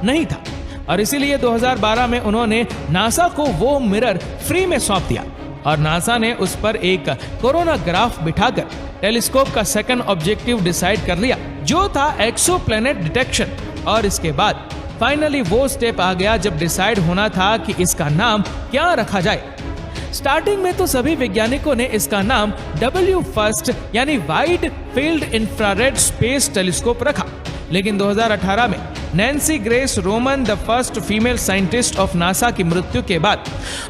नहीं था और इसीलिए 2012 में उन्होंने नासा को वो मिरर फ्री में सौंप दिया और नासा ने उस पर एक कोरोना ग्राफ बिठाकर टेलीस्कोप का सेकंड ऑब्जेक्टिव डिसाइड कर लिया, जो था एक्सोप्लैनेट डिटेक्शन। और इसके बाद फाइनली वो स्टेप आ गया जब डिसाइड होना था कि इसका नाम क्या रखा जाए। स्टार्टिंग में तो सभी वैज्ञानिकों ने इसका नाम WFIRST यानी wide field infrared space telescope रखा, लेकिन 2018 में Nancy grace Roman, the first female scientist of NASA की मृत्यु के बाद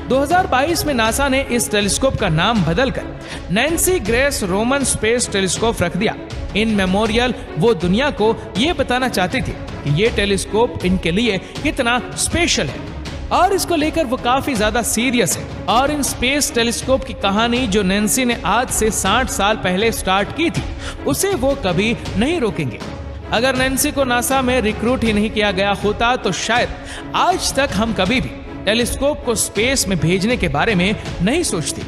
2022 में नासा ने इस टेलीस्कोप का नाम बदलकर Nancy grace Roman space telescope रख दिया। इन मेमोरियल वो दुनिया को ये बताना चाहती थी कि ये टेलीस्कोप इनके लिए कितना स्पेशल है और इसको लेकर वो काफी ज्यादा सीरियस है। और इन स्पेस टेलीस्कोप की कहानी जो नैन्सी ने आज से 60 साल पहले स्टार्ट की थी, उसे वो कभी नहीं रोकेंगे। अगर नैन्सी को नासा में रिक्रूट ही नहीं किया गया होता तो शायद आज तक हम कभी भी टेलीस्कोप को स्पेस में भेजने के बारे में नहीं सोचते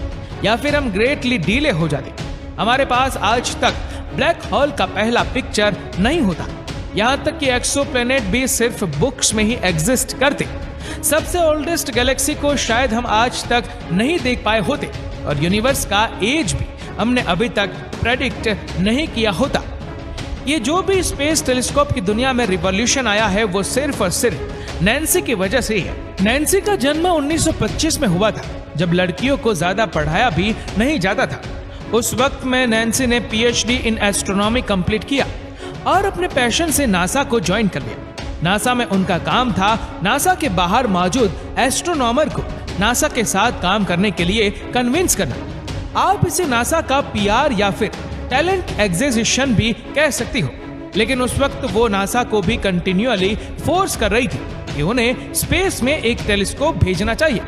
या फिर हम ग्रेटली डीले हो जाते। हमारे पास आज तक ब्लैक होल का पहला पिक्चर नहीं होता, यहाँ तक कि एक्सोप्लैनेट भी सिर्फ बुक्स में ही एग्जिस्ट करते। सबसे ओल्डेस्ट गैलेक्सी को शायद हम आज तक नहीं देख पाए होते और यूनिवर्स का एज भी हमने अभी तक प्रेडिक्ट नहीं किया होता। ये जो भी स्पेस टेलीस्कोप की दुनिया में रिवॉल्यूशन आया है वो सिर्फ और सिर्फ नैन्सी की वजह से ही है। नैन्सी का जन्म 1925 में हुआ था, जब लड़कियों को ज्यादा पढ़ाया भी नहीं जाता था। उस वक्त में नैन्सी ने PhD इन एस्ट्रोनॉमी कंप्लीट किया और अपने पैशन से नासा को ज्वाइन कर लिया। नासा में उनका काम था नासा के बाहर मौजूद एस्ट्रोनॉमर को नासा के साथ काम करने के लिए कन्विंस करना। आप इसे नासा का PR या फिर टैलेंट एक्विजिशन भी कह सकती हो, लेकिन उस वक्त वो नासा को भी कंटिन्यूअली फोर्स कर रही थी कि उन्हें स्पेस में एक टेलीस्कोप भेजना चाहिए।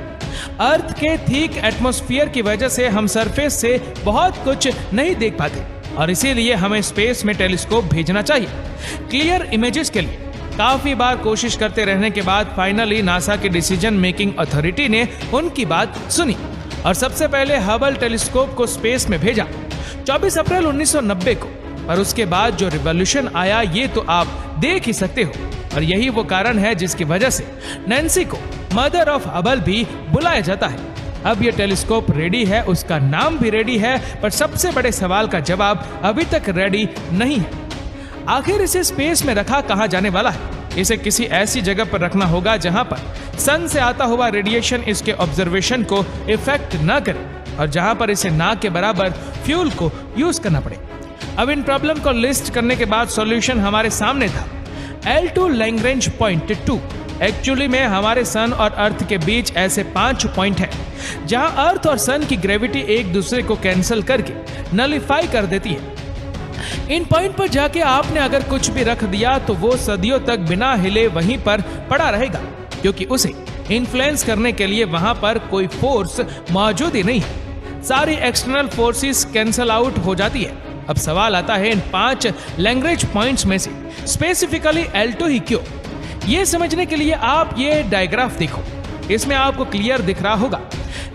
अर्थ के थिक एटमॉस्फेयर की वजह से हम सरफेस से बहुत कुछ नहीं देख पाते और इसीलिए हमें स्पेस में टेलीस्कोप भेजना चाहिए क्लियर इमेजेस के लिए। काफी बार कोशिश करते रहने के बाद फाइनली नासा की डिसीजन मेकिंग अथॉरिटी ने उनकी बात सुनी और सबसे पहले हबल टेलीस्कोप को स्पेस में भेजा 24 अप्रैल 1990 को। और उसके बाद जो रिवॉल्यूशन आया ये तो आप देख ही सकते हो और यही वो कारण है जिसकी वजह से नैन्सी को मदर ऑफ हबल भी बुलाया जाता है। अब ये टेलीस्कोप रेडी है, उसका नाम भी रेडी है, पर सबसे बड़े सवाल का जवाब अभी तक रेडी नहीं है। आखिर इसे स्पेस में रखा कहाँ जाने वाला है? इसे किसी ऐसी जगह पर रखना होगा जहां पर सन से आता हुआ रेडिएशन इसके ऑब्जर्वेशन को इफेक्ट न करे और जहां पर इसे ना के बराबर फ्यूल को यूज करना पड़े। अब इन प्रॉब्लम को लिस्ट करने के बाद सॉल्यूशन हमारे सामने था L2 लैग्रेंज पॉइंट 2। एक्चुअली में हमारे सन और अर्थ के बीच ऐसे 5 पॉइंट हैं जहां अर्थ और सन की ग्रेविटी एक दूसरे को कैंसिल करके नलिफाई कर देती है। इन पॉइंट पर जाके आपने अगर कुछ भी रख दिया तो वो सदियों तक बिना हिले वहीं पर पड़ा रहेगा, क्योंकि उसे इन्फ्लुएंस करने के लिए वहां पर कोई फोर्स मौजूद ही नहीं है। सारी एक्सटर्नल फोर्सेस कैंसल आउट हो जाती है। अब सवाल आता है इन 5 लैग्रेंज पॉइंट्स में से स्पेसिफिकली L2 ही क्यों? ये समझने के लिए आप ये डायग्राफ देखो, इसमें आपको क्लियर दिख रहा होगा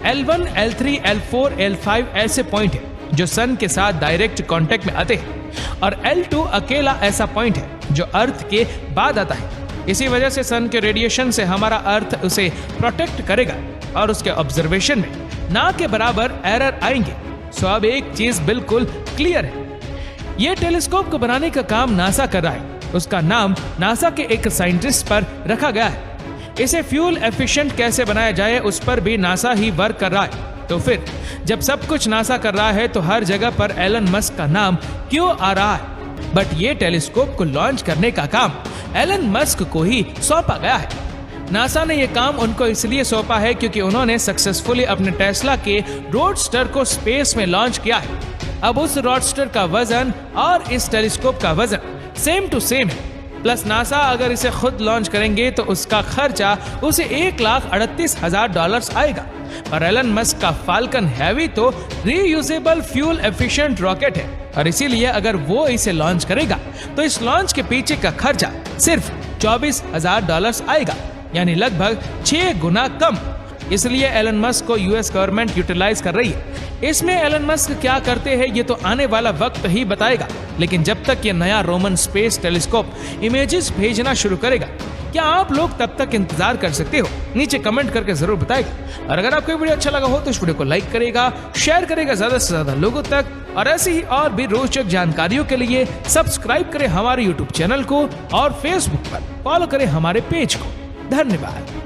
L1, L3, L4, L5 ऐसे पॉइंट है जो सन के साथ डायरेक्ट कांटेक्ट में आते हैं और L2 अकेला ऐसा पॉइंट है जो अर्थ के बाद आता है। इसी वजह से सन के रेडिएशन से हमारा अर्थ उसे प्रोटेक्ट करेगा और उसके ऑब्जर्वेशन में ना के बराबर एरर आएंगे। सो अब एक चीज बिल्कुल क्लियर है, ये टेलीस्कोप को बनाने का काम नासा कर रहा है। उसका नाम नासा के एक साइंटिस्ट पर रखा गया है। इसे फ्यूल एफिशिएंट कैसे बनाया जाए उस पर भी नासा ही वर्क कर रहा है। तो फिर जब सब कुछ नासा कर रहा है तो हर जगह पर एलन मस्क का नाम क्यों आ रहा है? बट ये टेलीस्कोप को लॉन्च करने का काम एलन मस्क को ही सौंपा गया है। नासा ने यह काम उनको इसलिए सौंपा है क्योंकि उन्होंने सक्सेसफुली अपने टेस्ला के रोडस्टर को स्पेस में लॉन्च किया है। अब उस रोडस्टर का वजन और इस टेलीस्कोप का वजन सेम टू सेम है। प्लस नासा अगर इसे खुद लॉन्च करेंगे तो उसका खर्चा उसे $1,38,000 आएगा। और एलन मस्क का फाल्कन हैवी तो रीयूजेबल फ्यूल एफिशिएंट रॉकेट है और इसीलिए अगर वो इसे लॉन्च करेगा तो इस लॉन्च के पीछे का खर्चा सिर्फ $24,000 आएगा, यानी लगभग 6 गुना कम। इसलिए एलन मस्क को यूएस गवर्नमेंट यूटिलाइज कर रही है। इसमें एलन मस्क क्या करते हैं ये तो आने वाला वक्त ही बताएगा, लेकिन जब तक ये नया रोमन स्पेस टेलीस्कोप इमेजेस भेजना शुरू करेगा क्या आप लोग तब तक इंतजार कर सकते हो? नीचे कमेंट करके जरूर बताएगा। और अगर आपको वीडियो अच्छा लगा हो तो इस वीडियो को लाइक करेगा, शेयर करेगा ज्यादा से ज्यादा लोगों तक, और ऐसी ही और भी रोचक जानकारियों के लिए सब्सक्राइब करें हमारे YouTube चैनल को और Facebook पर फॉलो करें हमारे पेज को। धन्यवाद।